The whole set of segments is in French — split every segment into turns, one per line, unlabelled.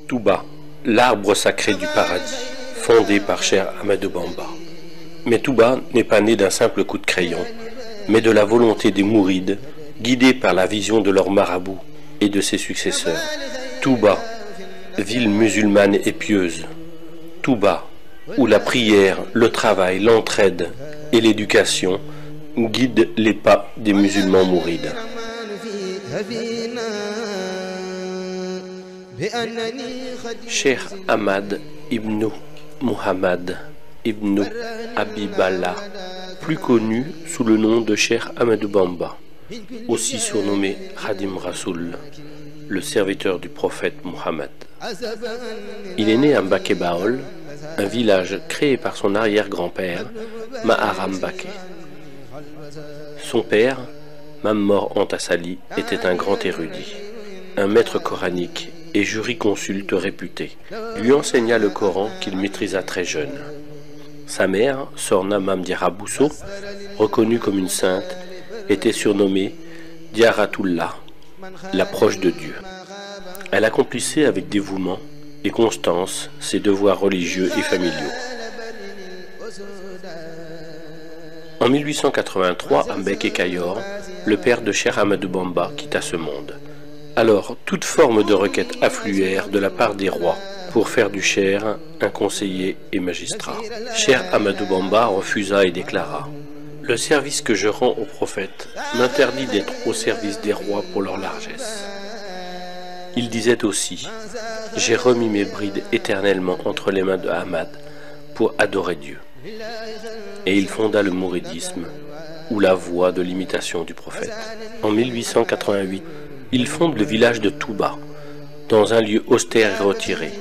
Touba, l'arbre sacré du paradis, fondé par Cheikh Ahmadou Bamba. Mais Touba n'est pas né d'un simple coup de crayon, mais de la volonté des mourides, guidés par la vision de leur marabout et de ses successeurs. Touba, ville musulmane et pieuse. Touba, où la prière, le travail, l'entraide et l'éducation guident les pas des musulmans mourides. Cheikh Ahmad ibn Muhammad ibn Habiballah, plus connu sous le nom de Cheikh Ahmadou Bamba, aussi surnommé Khadim Rasoul, le serviteur du prophète Muhammad. Il est né à Mbaké Baol, un village créé par son arrière-grand-père, Maharam Baké. Son père, Mammor Antassali, était un grand érudit, un maître coranique et jurisconsulte réputé. Lui enseigna le Coran qu'il maîtrisa très jeune. Sa mère, Sorna Mam Diarra Bousso, reconnue comme une sainte, était surnommée Diaratullah, la proche de Dieu. Elle accomplissait avec dévouement et constance ses devoirs religieux et familiaux. En 1883, à Mbeke Kayor, le père de Cheikh Ahmadou Bamba quitta ce monde. Alors, toute forme de requête affluèrent de la part des rois pour faire du Cheikh un conseiller et magistrat. Cheikh Ahmadou Bamba refusa et déclara: « Le service que je rends au prophète m'interdit d'être au service des rois pour leur largesse. » Il disait aussi: « J'ai remis mes brides éternellement entre les mains de Ahmad pour adorer Dieu. » Et il fonda le mouridisme, ou la voie de l'imitation du prophète. En 1888, il fonde le village de Touba, dans un lieu austère et retiré.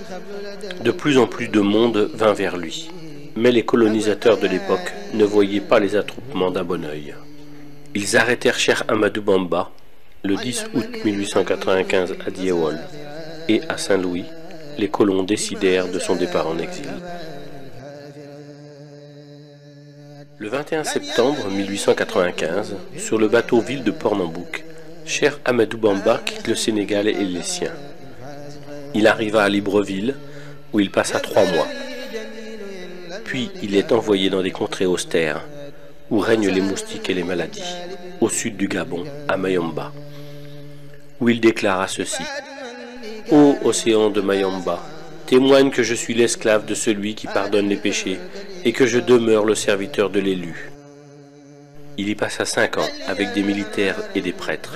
De plus en plus de monde vint vers lui, mais les colonisateurs de l'époque ne voyaient pas les attroupements d'un bon œil. Ils arrêtèrent Cheikh Ahmadou Bamba le 10 août 1895 à Diewol, et à Saint-Louis, les colons décidèrent de son départ en exil. Le 21 septembre 1895, sur le bateau ville de Port-Nambouk, Cheikh Ahmadou Bamba quitte le Sénégal et les siens. Il arriva à Libreville, où il passa 3 mois. Puis il est envoyé dans des contrées austères, où règnent les moustiques et les maladies, au sud du Gabon, à Mayomba, où il déclara ceci: « Ô océan de Mayomba, témoigne que je suis l'esclave de celui qui pardonne les péchés et que je demeure le serviteur de l'élu. » Il y passa 5 ans avec des militaires et des prêtres.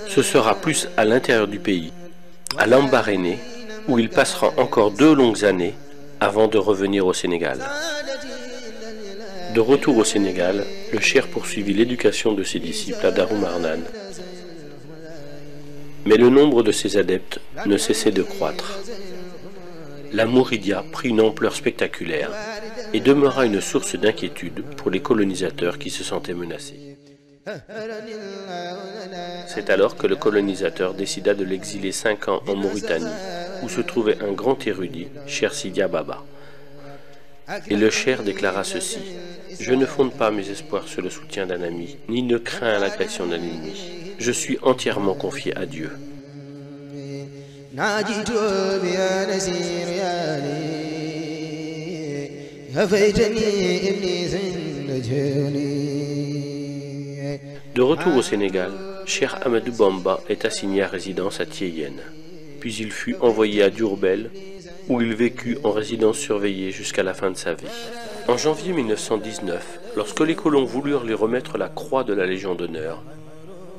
Ce sera plus à l'intérieur du pays, à Lambaréné, où il passera encore 2 longues années avant de revenir au Sénégal. De retour au Sénégal, le cheikh poursuivit l'éducation de ses disciples à Darou Marnane. Mais le nombre de ses adeptes ne cessait de croître. La Mouridia prit une ampleur spectaculaire et demeura une source d'inquiétude pour les colonisateurs qui se sentaient menacés. C'est alors que le colonisateur décida de l'exiler 5 ans en Mauritanie, où se trouvait un grand érudit, Cheikh Sidia Baba. Et le cheikh déclara ceci: « Je ne fonde pas mes espoirs sur le soutien d'un ami, ni ne crains l'agression d'un ennemi. Je suis entièrement confié à Dieu. » De retour au Sénégal, Cheikh Ahmadou Bamba est assigné à résidence à Thiéyenne. Puis il fut envoyé à Diourbel, où il vécut en résidence surveillée jusqu'à la fin de sa vie. En janvier 1919, lorsque les colons voulurent lui remettre la croix de la Légion d'honneur,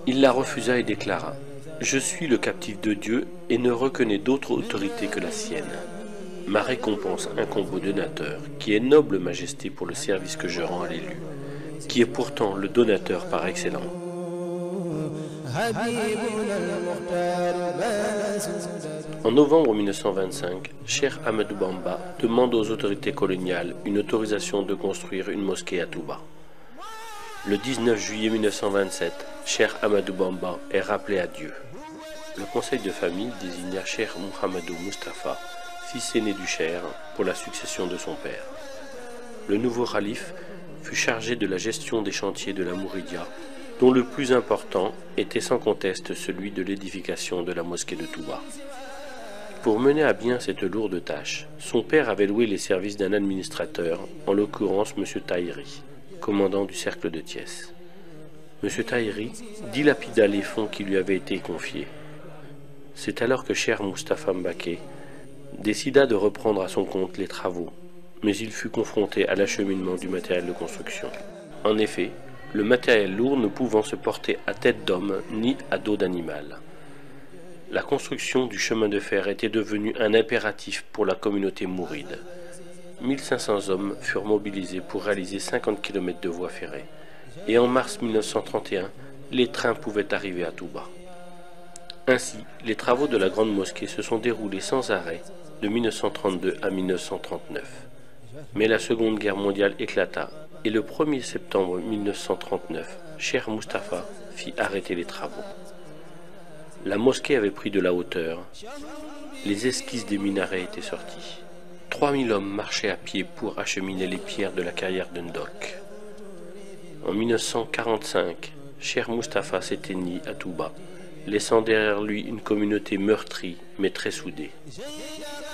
il la refusa et déclara: « Je suis le captif de Dieu et ne reconnais d'autre autorité que la sienne. Ma récompense incombe au donateur, qui est noble majesté pour le service que je rends à l'élu, qui est pourtant le donateur par excellence. » En novembre 1925, Cheikh Ahmadou Bamba demande aux autorités coloniales une autorisation de construire une mosquée à Touba. Le 19 juillet 1927, Cheikh Ahmadou Bamba est rappelé à Dieu. Le conseil de famille désigna Cheikh Mouhamadou Mustafa, fils aîné du cheikh, pour la succession de son père. Le nouveau calife fut chargé de la gestion des chantiers de la Mouridia, dont le plus important était sans conteste celui de l'édification de la mosquée de Touba. Pour mener à bien cette lourde tâche, son père avait loué les services d'un administrateur, en l'occurrence M. Tahiri, commandant du cercle de Thiès. M. Tahiri dilapida les fonds qui lui avaient été confiés. C'est alors que Cheikh Moustapha Mbacké décida de reprendre à son compte les travaux, mais il fut confronté à l'acheminement du matériel de construction. En effet, le matériel lourd ne pouvant se porter à tête d'homme ni à dos d'animal. La construction du chemin de fer était devenue un impératif pour la communauté mouride. 1500 hommes furent mobilisés pour réaliser 50 km de voies ferrées, et en mars 1931, les trains pouvaient arriver à Touba. Ainsi, les travaux de la grande mosquée se sont déroulés sans arrêt de 1932 à 1939. Mais la Seconde Guerre mondiale éclata et le 1er septembre 1939, Cheikh Moustapha fit arrêter les travaux. La mosquée avait pris de la hauteur, les esquisses des minarets étaient sorties. 3000 hommes marchaient à pied pour acheminer les pierres de la carrière de Ndok. En 1945, Cheikh Moustapha s'éteignit à Touba, laissant derrière lui une communauté meurtrie mais très soudée.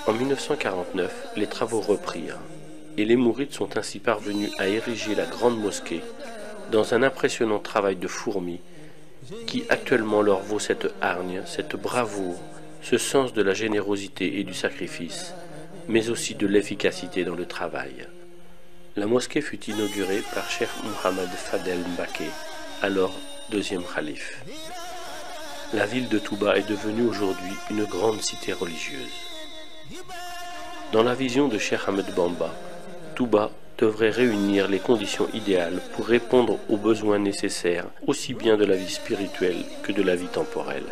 En 1949, les travaux reprirent, et les mourides sont ainsi parvenus à ériger la grande mosquée dans un impressionnant travail de fourmi qui actuellement leur vaut cette hargne, cette bravoure, ce sens de la générosité et du sacrifice, mais aussi de l'efficacité dans le travail. La mosquée fut inaugurée par Cheikh Mohammed Fadel Mbacké, alors deuxième khalife. La ville de Touba est devenue aujourd'hui une grande cité religieuse. Dans la vision de Cheikh Ahmed Bamba, Touba devrait réunir les conditions idéales pour répondre aux besoins nécessaires aussi bien de la vie spirituelle que de la vie temporelle.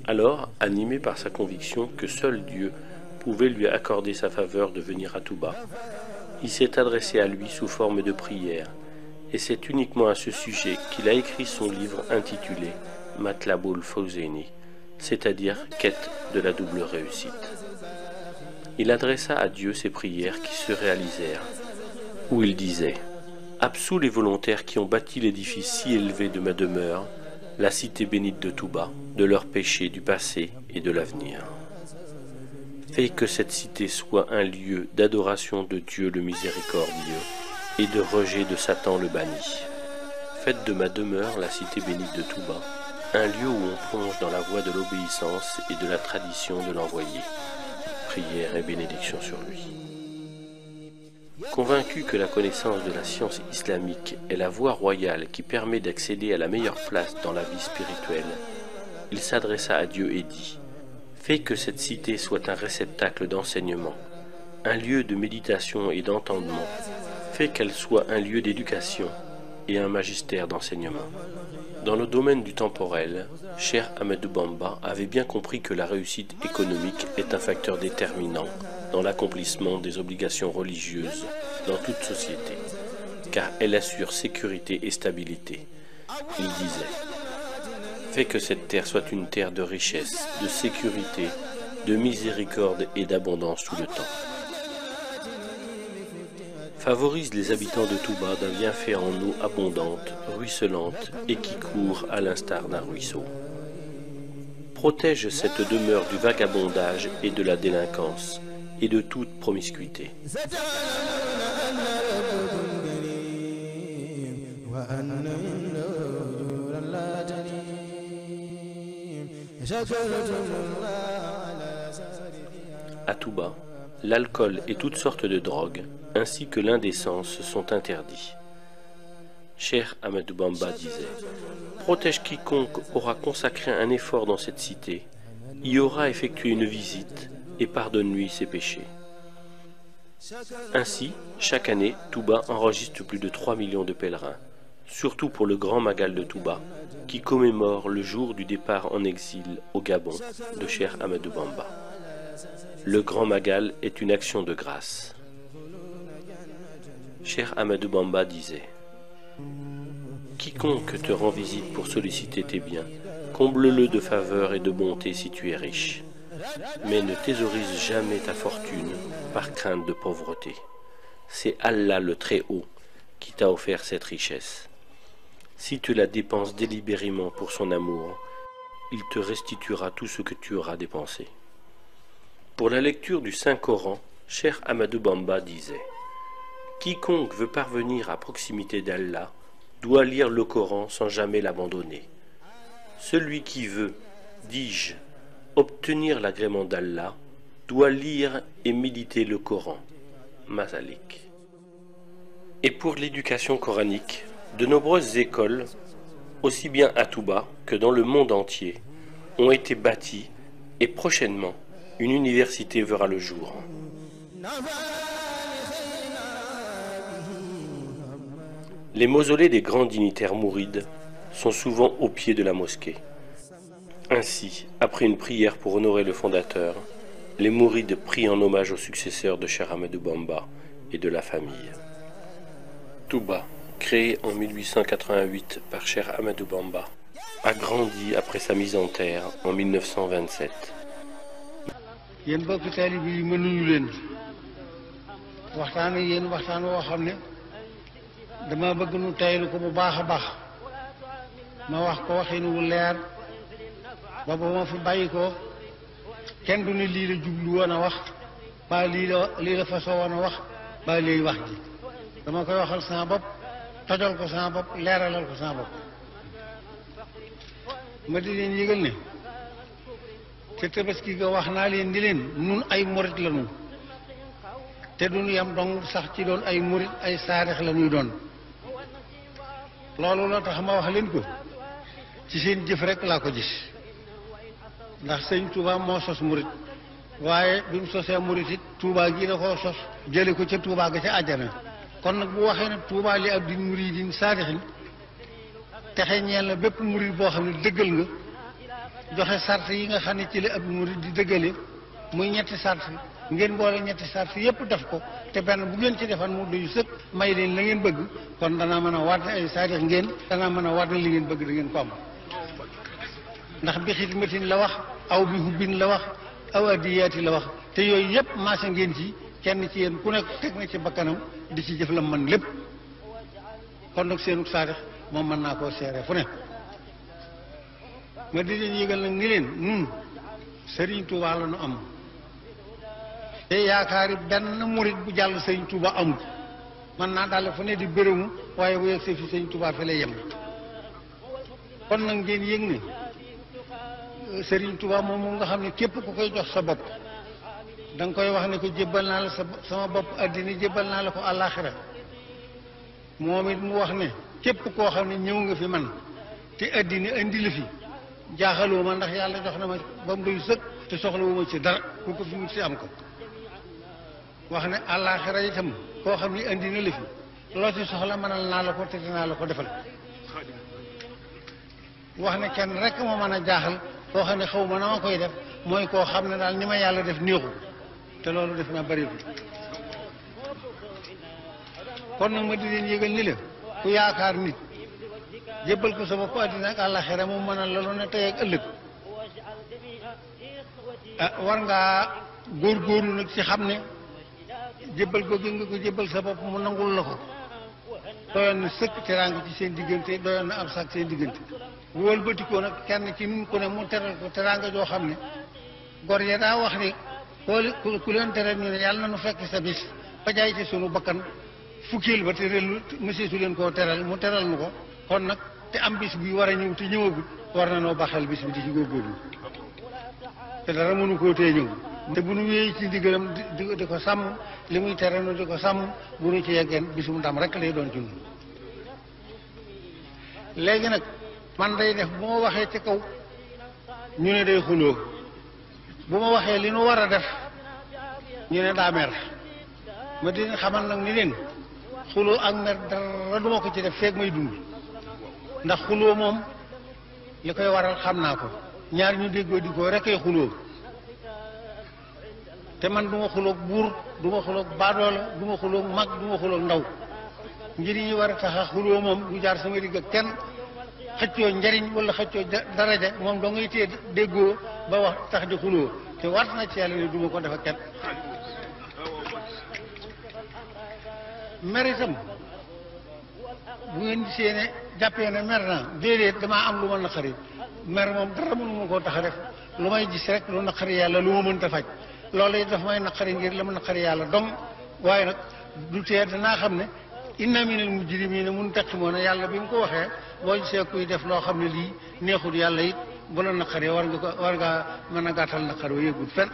Alors, animé par sa conviction que seul Dieu pouvait lui accorder sa faveur de venir à Touba, il s'est adressé à lui sous forme de prière, et c'est uniquement à ce sujet qu'il a écrit son livre intitulé Matlabul Fawzaini, c'est-à-dire Quête de la double réussite. Il adressa à Dieu ses prières qui se réalisèrent, où il disait « Absous les volontaires qui ont bâti l'édifice si élevé de ma demeure, la cité bénite de Touba, de leurs péchés du passé et de l'avenir. Fais que cette cité soit un lieu d'adoration de Dieu le miséricordieux et de rejet de Satan le banni. Faites de ma demeure, la cité bénite de Touba, un lieu où on plonge dans la voie de l'obéissance et de la tradition de l'envoyé. » Prière et bénédiction sur lui. Convaincu que la connaissance de la science islamique est la voie royale qui permet d'accéder à la meilleure place dans la vie spirituelle, il s'adressa à Dieu et dit « Fais que cette cité soit un réceptacle d'enseignement, un lieu de méditation et d'entendement, fais qu'elle soit un lieu d'éducation et un magistère d'enseignement. » Dans le domaine du temporel, Cheikh Ahmadou Bamba avait bien compris que la réussite économique est un facteur déterminant dans l'accomplissement des obligations religieuses dans toute société, car elle assure sécurité et stabilité. Il disait « Fais que cette terre soit une terre de richesse, de sécurité, de miséricorde et d'abondance tout le temps. Favorise les habitants de Touba d'un bienfait en eau abondante, ruisselante et qui court à l'instar d'un ruisseau. Protège cette demeure du vagabondage et de la délinquance et de toute promiscuité. À Touba, l'alcool et toutes sortes de drogues, ainsi que l'indécence, sont interdits. Cheikh Ahmadou Bamba disait « Protège quiconque aura consacré un effort dans cette cité, y aura effectué une visite et pardonne-lui ses péchés. » Ainsi, chaque année, Touba enregistre plus de 3 millions de pèlerins, surtout pour le Grand Magal de Touba, qui commémore le jour du départ en exil au Gabon de Cheikh Ahmadou Bamba. Le Grand Magal est une action de grâce. Cheikh Ahmadou Bamba disait « Quiconque te rend visite pour solliciter tes biens, comble-le de faveur et de bonté si tu es riche, mais ne thésaurise jamais ta fortune par crainte de pauvreté. C'est Allah le Très-Haut qui t'a offert cette richesse. Si tu la dépenses délibérément pour son amour, il te restituera tout ce que tu auras dépensé. Pour la lecture du Saint-Coran, Cheikh Ahmadou Bamba disait « Quiconque veut parvenir à proximité d'Allah doit lire le Coran sans jamais l'abandonner. Celui qui veut, dis-je, obtenir l'agrément d'Allah doit lire et méditer le Coran. » Masalik. Et pour l'éducation coranique, de nombreuses écoles, aussi bien à Touba que dans le monde entier, ont été bâties et prochainement, une université verra le jour. Les mausolées des grands dignitaires mourides sont souvent au pied de la mosquée. Ainsi, après une prière pour honorer le fondateur, les mourides prient en hommage aux successeurs de Cheikh Ahmadou Bamba et de la famille. Touba, créé en 1888 par Cheikh Ahmadou Bamba, a grandi après sa mise en terre en 1927.
yéen bokk taalibe yi ma nuyu leen waxtaan ak yéen waxtaan woo xam ne dama bëgg nu taylu ko bu baax a baax ma wax ko waxin wu leer ba ba ma fi bàyyi ko kenn du ne lii la jublu woon a wax ba lii la fasoo woon a wax ba lii wax ji dama koy waxal sama bopp tojal ko sama bopp leeralal ko sama bopp ma di leen yëgal ne te tabaski ga wax naa leen di leen nun ay murit la nun te duñu yam dong sax ci doon ay murit ay saarix la ñuy doon loolu la tax ma wax leen ko ci seen jëf rek laa ko gis ndax sëñ Touba moo sos murit waaye bi mu sosee murit it Touba gi da koo sos jële ko ca Touba ga ca àjjana kon nag bu waxee ne Touba li ab din muridin saadixin texe ñeel na bépp murit boo xam ne dëggal nga joxe sart yi nga xam ne ci la ab murit di dëggale muy ñetti sart ngeen boole ñetti sart yépp def ko te benn bu ngeen ci defan mu doy sëkk may leen la ngeen bëgg kon danaa mën a waat ne ay saadix ngeen danaa mën a waat ne li ngeen bëgg da ngeen ko am ndax bi xidmatin la wax aw bi hubbin la wax aw addiyaati la wax te yooyu yépp maase ngeen ci kenn ci yéen ku nekk teg na ci bakkanam di ci jëf la man lépp kon nag seenu saadix moom mën naa koo seere fu ne ma di leen yëgal nag ni leen nun Serigne Touba la nu am te yaakaari benn murit bu jàll Serigne Touba amul man naa daal fu ne di bërëmu waaye bu yegg see fi Serigne Touba fi lay yem kon nag ngeen yëg ne Serigne Touba moom nga xam ne képp ku koy jox sa bopp da nga koy wax ne ko jébbal naa la sama bopp addina jébbal naa la ko àllaaxira moom it mu wax ne képp koo xam ne ñëw nga fi man te addina indi la fi jaaxaloo ma ndax yàlla jox na ma ba mu doy sëkk te soxlawu ma ci dara ku ko fi wut si am ko wax ne àllaaxira itam koo xam ne indi na la fi loo ci soxla mënal naa la ko te dinaa la ko defal wax ne kenn rek moo mën a jaaxal koo xam ne xaw ma na ma koy def mooy koo xam ne daal ni ma yàlla def néexu te loolu def na bari bi kon nag ma di leen yëgal ni la ku yaakaar nit jébbal ko sa bopp àddina ak àllaxira mu mënal la lu ne tey ak ëllëg war ngaa góorgóorlu nag ci xam ne jébbal ko gi nga ko jébbal sa bopp mu nangul la ko doyoon na sëkk teraanga ci seen diggante doyoon na am sax seen diggante bu wëlbatikoo nag kenn ci nun ku ne mu teral ko teraanga joo xam ne gor ya daa wax ne ku leen teral ñu ne yàlla na nu fekk sa bis ba jaay ci sunu bakkan fukkeel ba te relu monsieur su leen koo teral mu teral nu ko kon nag te am bis bi war a ñëw te ñëwagut war na noo baxal bis bi di ci góorgóorlu te dara mënu koo tee ñëw te bu nu wéy ci ndigalam di ko sàmm li muy tere nu di ko sàmm bu nu ci yeggeen bisum ndam rek lay doon ci ñun léegi nag man day def bu ma waxee ci kaw ñu ne day xuloo bu ma waxee li nu war a def ñu ne daa mer ma di xamal nag ni leen xuloo ak mer dara duma ko ci def feeg may dund ndax xuloo moom li koy waral xam naa ko ñaar ñu déggoo di ko rekk ay xuloo te man du ma xuloog buur du ma xuloog baadoola du ma xuloog mag du ma xuloog ndaw njëriñ yi war a tax a xuloo moom du jaar sama digg ak kenn xëccoo njariñ wala xëccoo daraja moom doo ngay tee déggoo ba wax tax di xuloo te war na ci yàlla ne du ma ko def ak kenn mer itam bu ngeen gisee ne jàppee ne mer naa déedéet damaa am lu ma naqari mer moom dara mënu ma koo tax a def lu may gis rek lu naqari yàlla lu ma mënta faj loolu it daf may naqari ngir la ma naqari yàlla dong waaye nag du tee danaa xam ne inna minal mujrimina muntaqimoona yàlla bi mu ko waxee boo gisee kuy def loo xam ne lii neexul yàlla it bu la naqaree war ngaa mën a gàttal naqar wa yëgul fen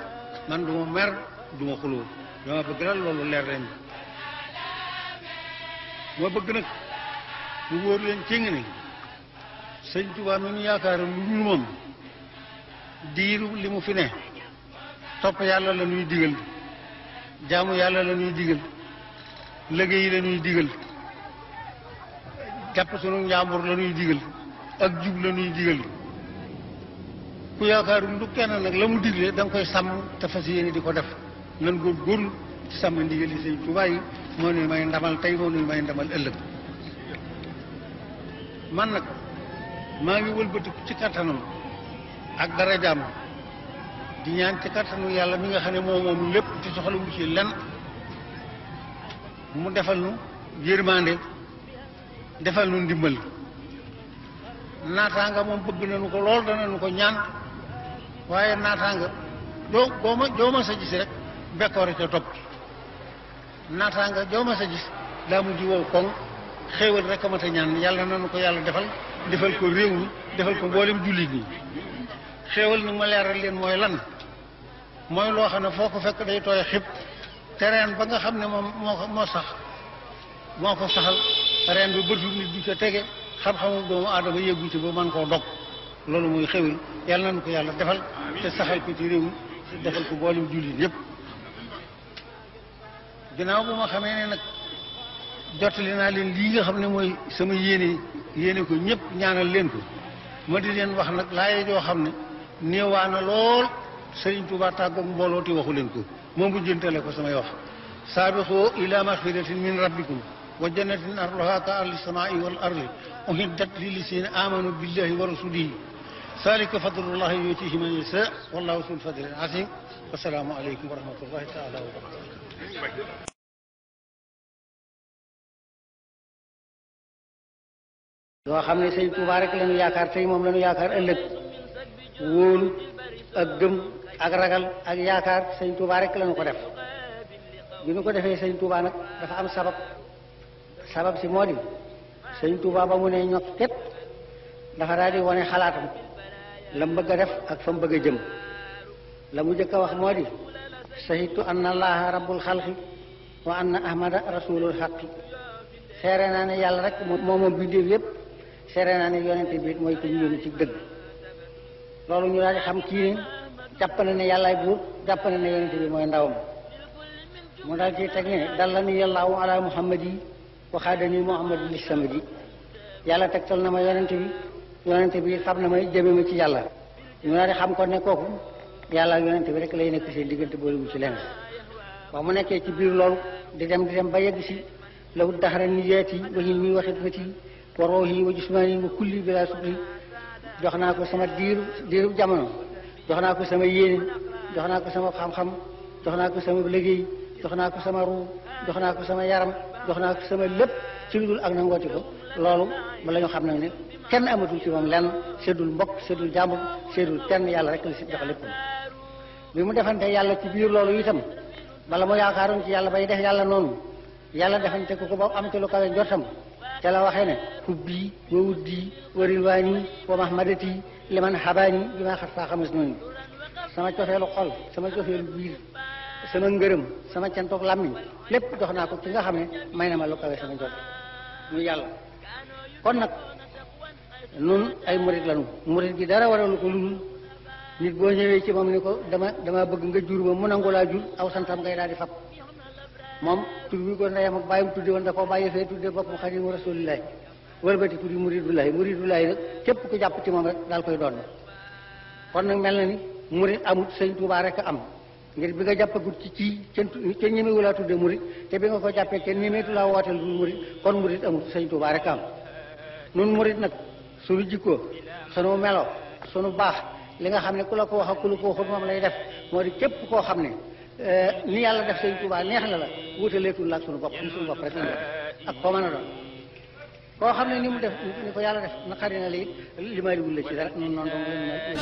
man du ma mer du ma xuloo dama bëgg nag loolu leer leen moo bëgg nag mu wóor leen cëng ne sëñ Tuubaa mi nu yaakaar lu dul moom diiru li mu fi ne topp yàlla la ñuy digal jaamu yàlla la ñuy digal liggéey la ñuy digal jàpp sunu njàmbur la ñuy digal ak jub la ñuy digal ku yaakaarul lu kenn nag la mu digle da nga koy sàmm te fas yéene di ko def nan góorgóorlu ci sàmm ndigali sëñ Tuubaa yi moo nuy may ndamal tey moo nuy may ndamal ëllëg man nag maa ngi wëlbatiku ci kattanam ak darajaam di ñaan ci kattanu yàlla mi nga xam ne moom lépp ci soxla wu ci lenn mu defal nu yërmande defal nu ndimbal naataanga moom bëgg nañu ko lool danañu ko ñaan waaye naataanga doo ma sa gis rek bekkoore ca topp naataanga doo ma sa gis daa mujj wow koŋ xéewal rek a mat a ñaan yàlla nanu ko yàlla defal ko réew mi defal ko mboolem jullit ñi xéewal nag ma leeral leen mooy lan mooy loo xam ne foo ko fekk day tooy xib te reen ba nga xam ne moom moo sax moo ko saxal reen bi bëtu nit du ca tege xam-xamu doomu aadama yëggu ci ba mën koo dog loolu mooy xéwal yàlla nañu ko yàlla defal te saxal ko ci réew mi defal ko mboolem jullit yépp ginnaaw bu ma xamee ne nag jottali naa leen lii nga xam ne mooy sama yéene ko ñëpp ñaanal leen ko ma di leen wax nag laaye joo xam ne néewaa na lool Sëriñ Tuubaa tàggoog mbooloo te waxu leen ko moom bu jëntale ko samay wax saabiqoo ila maxfiratin min rabbikum wa jannatin arduha ka ardi samaa'i wal ardi uhiddat lillazina amanu billahi wa rasulihi zalika fadlullahi yutihi man yasha wallahu zul fadli azim wasalaamu aleykum wa rahmatullahi taala wa barakatuh yoo xam ne sëñ Tuubaa rek la ñu yaakaar tey moom la ñu yaakaar ëllëg wóolu ak gëm ak ragal ak yaakaar sëñ Tuubaa rek la ñu ko def bi ñu ko defee sëñ Tuubaa nag dafa am sabab si moo di sëñ Tuubaa ba mu ne ñokk ket dafa daal di wane xalaatam la mu bëgg a def ak fa mu bëgg a jëm la mu jëkk a wax moo di shahidtu anna allaha rabbul xalqi wa anna ahmada rasulul xaqi seere naa ne yàlla rek moom bindéef yépp seere naa ne yonente bi mooy ko ñu yónni ci dëgg loolu ñu daal di xam kii ne jàpp na ne yàllaay buur jàpp na ne yonente bi mooy ndawam mu daal ci teg ne dalla ni yàllaahu ala muhammad yi waxaadani muhammad li samad yi yàlla tegtal na ma yonente bi xam na may jëme ma ci yàlla ñu daal di xam ko ne kooku yàlla ak yonente bi rek lay nekk seen diggante boolewul ci leneen ba mu nekkee ci biir loolu di dem ba yegg si lawu daxara niyaati wa hilmi wa xidmati wa ruuhi wa jismaani wa kulli bila sukri jox naa ko sama diiru jamono jox naa ko sama yéene jox naa ko sama xam-xam jox naa ko sama liggéey jox naa ko sama ruu jox naa ko sama yaram jox naa ko sama lépp ci lu dul ak nangooti ko loolu ba la ñu xam nag ne kenn amatul ci moom lenn seddul mbokk seddul jàmbur seddul kenn yàlla rek la si jox lépp bi mu defante yàlla ci biir loolu itam bala mu yaakaaroon ci yàlla bay def yàlla noonu yàlla defante ko ba am ci lu kawe njortam ca la waxee ne hubbi wa wuddi wa rilwaani wa mahmadati liman habaani bi ma xat faa xamas noonu sama cofeelu xol sama cofeelu biir sama ngërëm sama cantoog làmmiñ lépp jox naa ko ci nga xam ne may na ma lu kawe sama njort ñu yàlla kon nag nun ay murit lañu murit gi dara waralu ko ludul nit boo ñëwee ci moom ni ko dama bëgg nga jur ma mu nangu laa jur aw santam ngay daal di fab moom tur bi ko ndeyam ak bàyyam tudde woon da koo bàyyi fee tudde boppam xadimu rasulillahi wëlbati tuddi muridullahi nag képp ku jàpp ci moom rek daal koy doon kon nag mel na ni murit amut sëñ Tuubaa rek a am ngir bi nga jàppagut ci kenn ñemewu laa tudde murit te bi nga ko jàppee kenn ñemeetu laa wooteel du murit kon murit amut sëñ Tuubaa rek a am nun murit nag sunu jikkoo sunu melo sunu baax li nga xam ne ku la ko wax ak ku la ko waxut moom lay def moo di képp koo xam ne ni yàlla def sëñ Tuubaa neex na la wutaleetul la ak sunu bopp rek ak koo mën a doon koo xam ne ni mu def ni ko yàlla def naqari na la it li may wul la ci dara ñun noonu dong leen